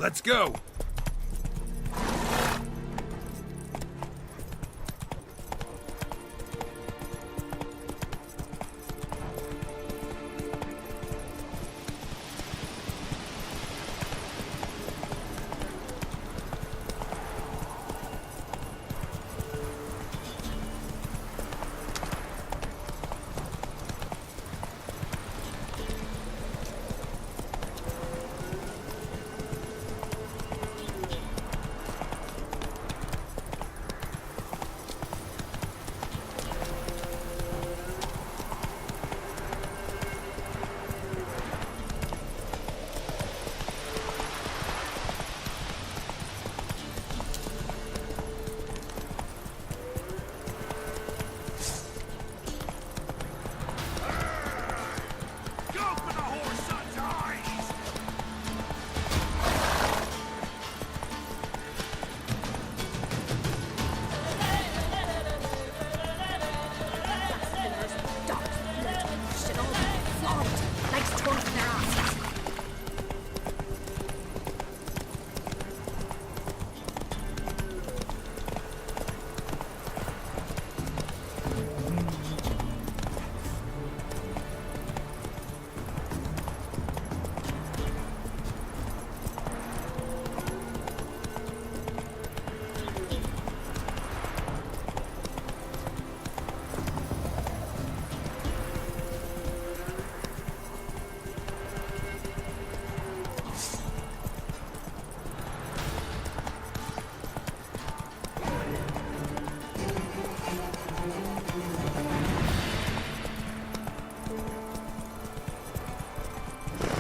Let's go!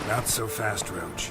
Not so fast, Roach.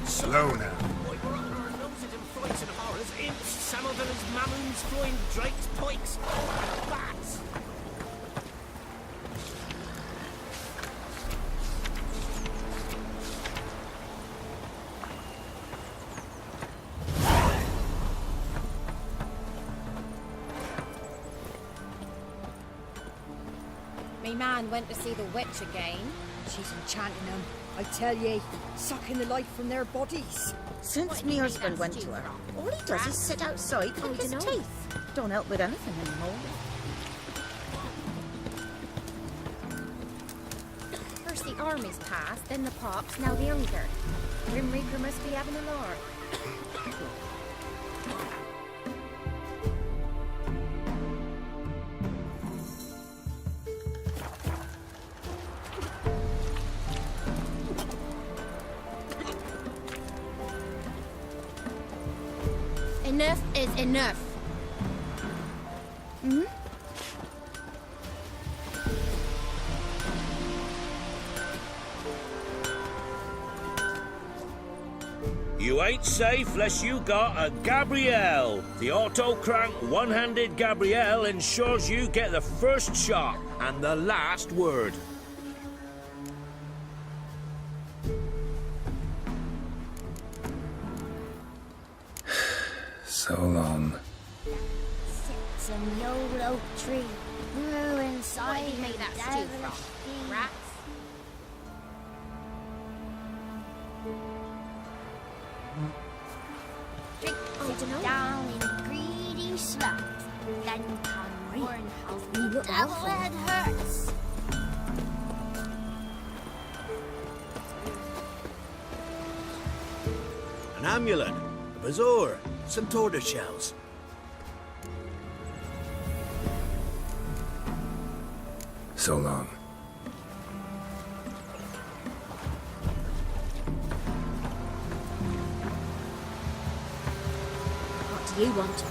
Slow now. Some of them as mammons flying drakes, pikes, bats. Me man went to see the witch again. She's enchanting them. I tell ye, sucking the life from their bodies. Since me husband went to her, all he does is sit outside and his teeth. Don't help with anything anymore. First the armies passed, then the pops, now the hunger. Grim Reaper must be having a lark. Enough is enough. Hmm? You ain't safe less you got a Gabrielle. The auto-crank one-handed Gabrielle ensures you get the first shot and the last word. So long. Sits in the old oak tree, grew inside What did he make that stew from? Rats? Sit down in greedy slut. Then come warn how the devil it hurts. amulet, a bazaar, some tortoise shells. So long. What do you want?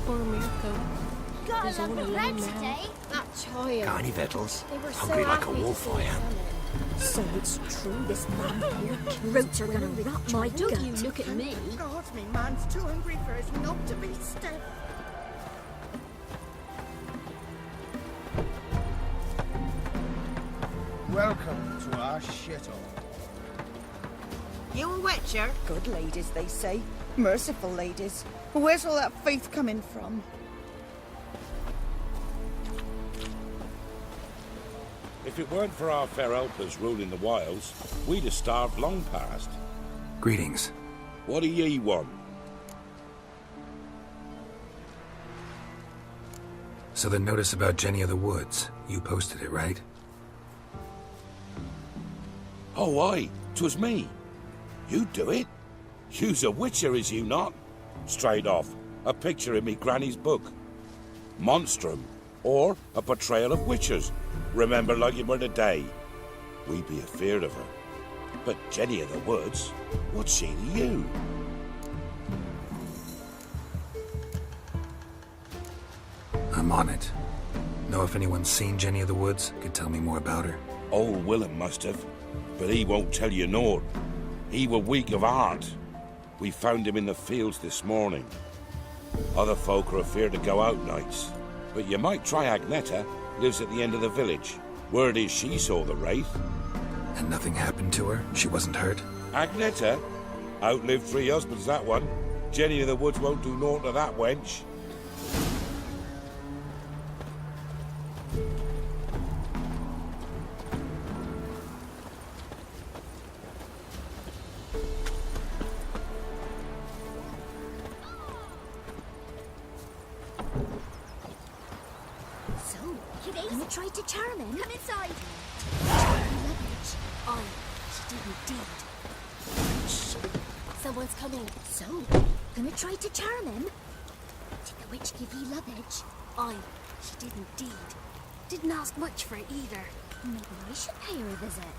Poor Mirko. Got There's a lot only of one bread now. today. That child. Got any victuals? They were Hungry so like a happy to wolf, see I you am. coming. So it's true this vampire roots are gonna rot my Don't gut. you look at me. God, me man's too hungry for his milk to be still. Welcome to our shithole. You a witcher? Good ladies, they say. Merciful ladies. Where's all that faith coming from? If it weren't for our fair helpers ruling the wilds, we'd have starved long past. Greetings. What do ye want? So the notice about Jenny of the Woods, you posted it, right? Oh, aye, 'twas me. You do it? You's a witcher, is you not? Straight off, a picture in me granny's book. Monstrum, or a portrayal of witchers. Remember like it were today. We be afeard of her. But Jenny of the Woods, what's she to you? I'm on it. Know if anyone's seen Jenny of the Woods? Could tell me more about her. Old Willem must have, but he won't tell you naught. He were weak of heart. We found him in the fields this morning. Other folk are afeard to go out nights. But you might try Agneta, lives at the end of the village. Word is she saw the wraith. And nothing happened to her? She wasn't hurt? Agneta? Outlived 3 husbands, that one. Jenny of the Woods won't do naught to that wench. So, you tried to charm him? Come inside. Aye, she did indeed. Someone's coming. So, gonna try to charm him? Did the witch give you luggage? Aye, she did indeed. Didn't ask much for it either. Maybe we should pay her a visit.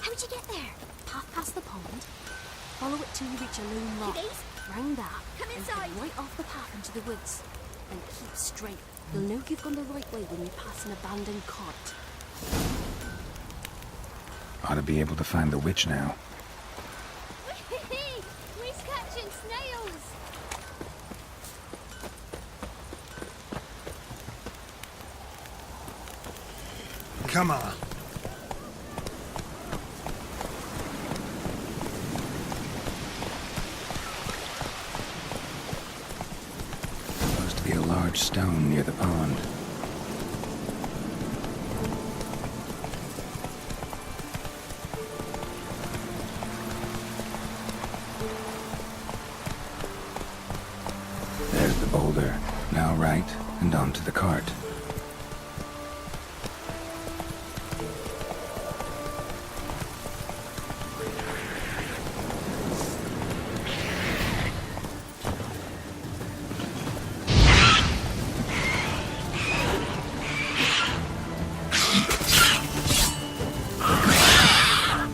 How'd you get there? Path past the pond. Follow it till you reach a lone rock. Kiddies? Round that. Come and inside. head right off the path into the woods. And keep straight. You'll know you've gone the right way when you pass an abandoned cart. Ought to be able to find the witch now. We're catching snails. Come on. Supposed to be a large stone near the pond. There's the boulder. Now right, and onto the cart.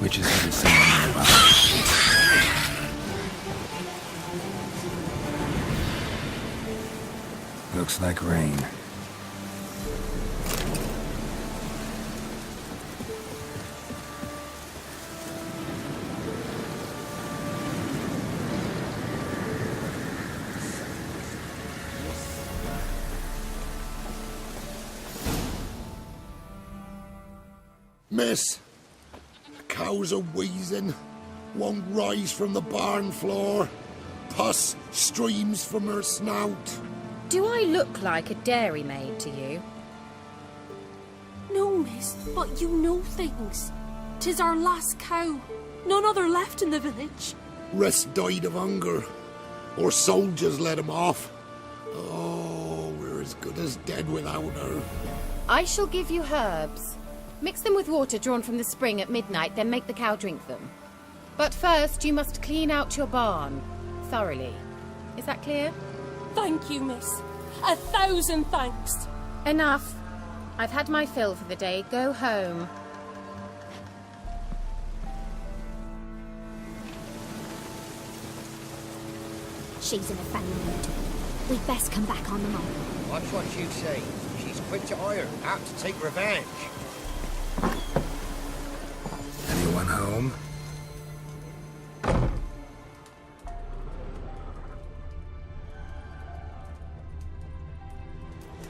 Which is headed somewhere nearby. Looks like rain. Miss, the cows are wheezing, won't rise from the barn floor. Pus streams from her snout. Do I look like a dairymaid to you? No, miss, but you know things. 'Tis our last cow. None other left in the village. Rest died of hunger. Or soldiers let him off. Oh, we're as good as dead without her. I shall give you herbs. Mix them with water drawn from the spring at midnight, then make the cow drink them. But first, you must clean out your barn. Thoroughly. Is that clear? Thank you, miss. 1,000 thanks. Enough. I've had my fill for the day. Go home. She's in a funny mood. We'd best come back on the mob. Watch what you say. She's quick to ire, apt to take revenge. Anyone home?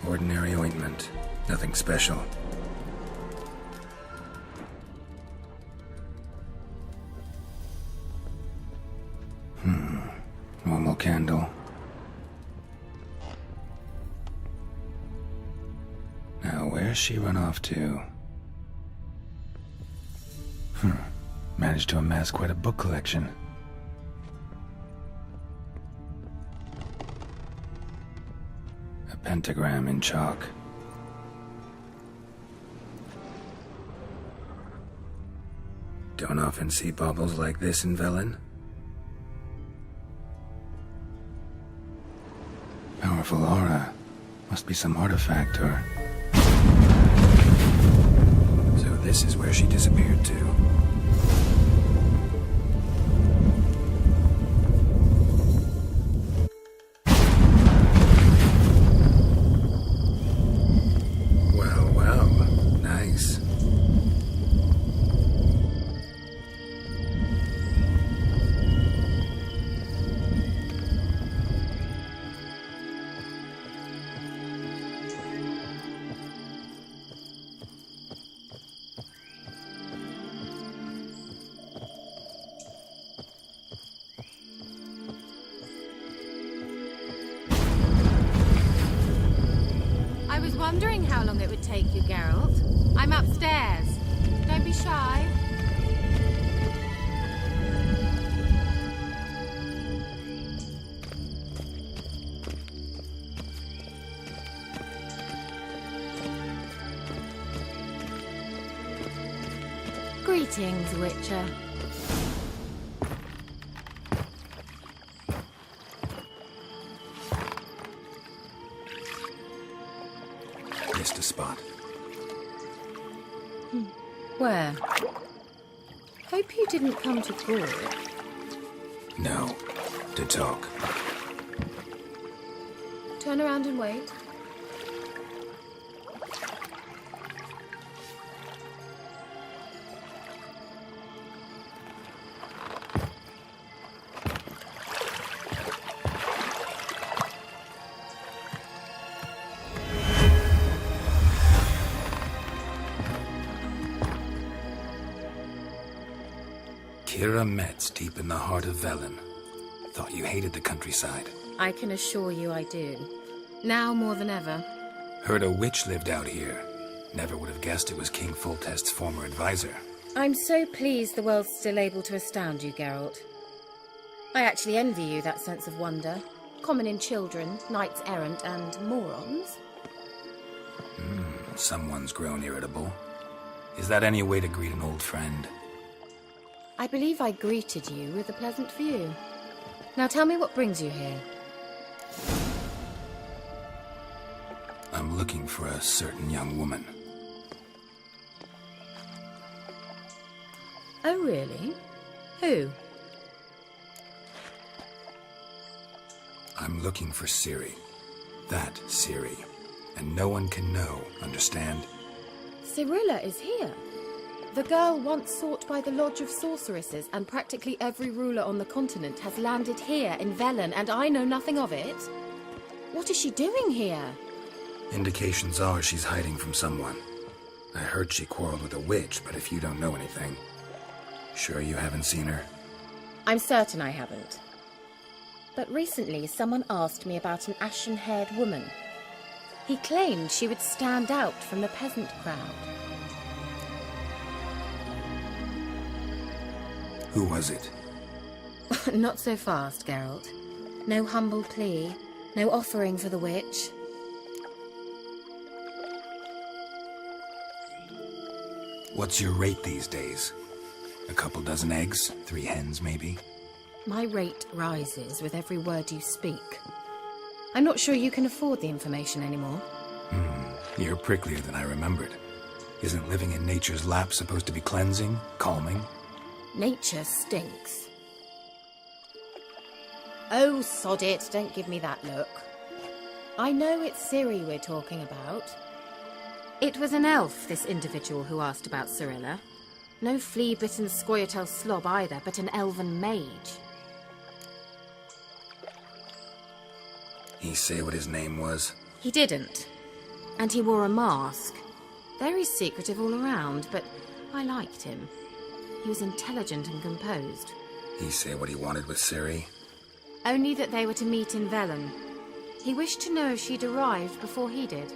Ordinary ointment. Nothing special. Normal candle. Now, where's she run off to? Managed to amass quite a book collection. A pentagram in chalk. Don't often see baubles like this in Velen. Powerful aura. Must be some artifact or... So this is where she disappeared to. Well, well. Nice. I was wondering how long it would take you, Geralt. I'm upstairs. Don't be shy. Greetings, Witcher. Missed a spot. Where? Hope you didn't come to Gaul. No. To talk. Turn around and wait. Kira Metz, deep in the heart of Velen. Thought you hated the countryside. I can assure you I do. Now more than ever. Heard a witch lived out here. Never would have guessed it was King Foltest's former advisor. I'm so pleased the world's still able to astound you, Geralt. I actually envy you that sense of wonder. Common in children, knights errant, and morons. Someone's grown irritable. Is that any way to greet an old friend? I believe I greeted you with a pleasant view. Now tell me what brings you here. I'm looking for a certain young woman. Oh, really? Who? I'm looking for Ciri. That Ciri. And no one can know, understand? Cirilla is here. The girl once sought by the Lodge of Sorceresses, and practically every ruler on the continent has landed here in Velen, and I know nothing of it. What is she doing here? Indications are she's hiding from someone. I heard she quarreled with a witch, but if you don't know anything... Sure you haven't seen her? I'm certain I haven't. But recently someone asked me about an ashen-haired woman. He claimed she would stand out from the peasant crowd. Who was it? Not so fast, Geralt. No humble plea, no offering for the witch. What's your rate these days? A couple dozen eggs? 3 hens, maybe? My rate rises with every word you speak. I'm not sure you can afford the information anymore. You're pricklier than I remembered. Isn't living in nature's lap supposed to be cleansing, calming? Nature stinks. Oh, sod it, don't give me that look. I know it's Ciri we're talking about. It was an elf, this individual who asked about Cirilla. No flea-bitten Scoia'tael slob either, but an elven mage. He say what his name was? He didn't. And he wore a mask. Very secretive all around, but I liked him. He was intelligent and composed. He say what he wanted with Ciri? Only that they were to meet in Velen. He wished to know if she'd arrived before he did.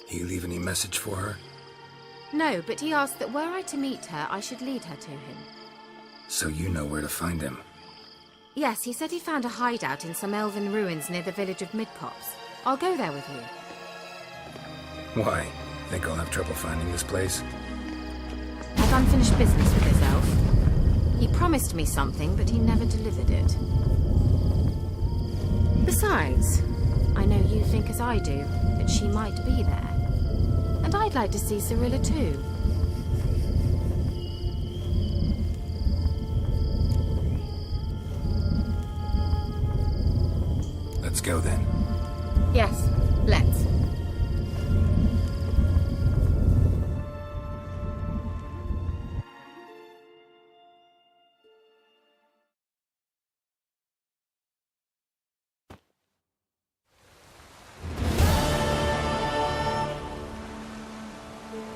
He leave any message for her? No, but he asked that were I to meet her, I should lead her to him. So you know where to find him? Yes, he said he found a hideout in some elven ruins near the village of Midpops. I'll go there with you. Why? Think I'll have trouble finding this place? I've unfinished business with this elf. He promised me something, but he never delivered it. Besides, I know you think as I do, that she might be there. And I'd like to see Cirilla too. Let's go then. Yes, let's.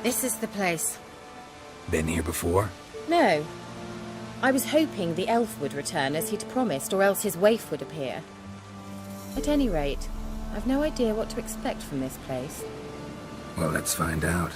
This is the place. Been here before? No. I was hoping the elf would return as he'd promised, or else his waif would appear. At any rate, I've no idea what to expect from this place. Well, let's find out.